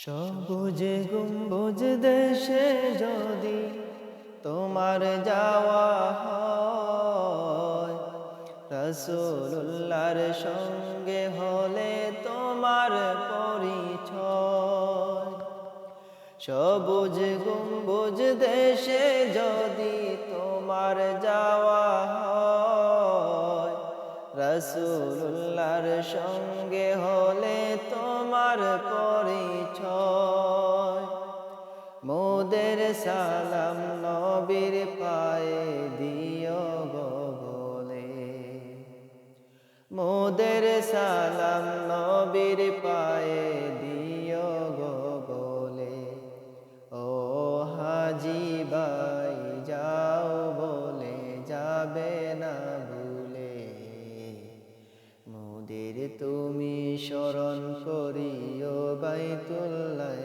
সবুজ গম্বুজ দেশে যদি তোমার যাওয়া হয়, রাসূলুল্লাহর সঙ্গে হলে তোমার পরিচয়। সবুজ গম্বুজ দেশে যদি তোমার যাওয়া হয়, রাসূলুল্লাহর সঙ্গে হলে তোমার পরিচয়। মোদের সালাম নবীর পায়ে দিও গো বলে, মোদের সালাম নবীর পায়ে দিও গো বলে। ও হাজি ভাই যাও বলে যাবে না ভুলে, মোদের তুমি স্মরণ করিও বাইতুল্লাহ।